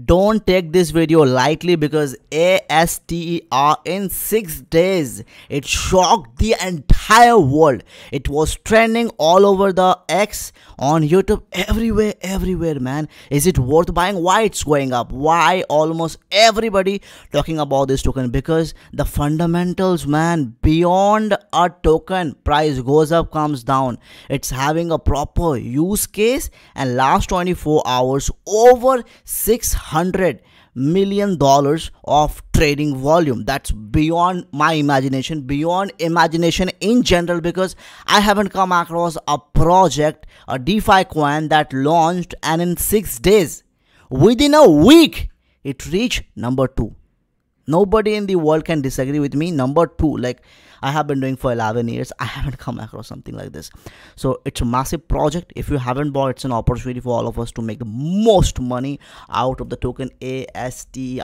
Don't take this video lightly because ASTER in 6 days it shocked the entire world. It was trending all over the X, on YouTube, everywhere man. Is it worth buying? Why it's going up? Why almost everybody talking about this token? Because the fundamentals, man, beyond a token price goes up comes down. It's having a proper use case, and last 24 hours over 600 million dollars of trading volume. That's beyond my imagination, beyond imagination in general, because I haven't come across a project, a DeFi coin that launched and in 6 days, within a week, it reached number 2. Nobody in the world can disagree with me. Number 2, like I have been doing for 11 years, I haven't come across something like this. So it's a massive project. If you haven't bought, it's an opportunity for all of us to make the most money out of the token AST.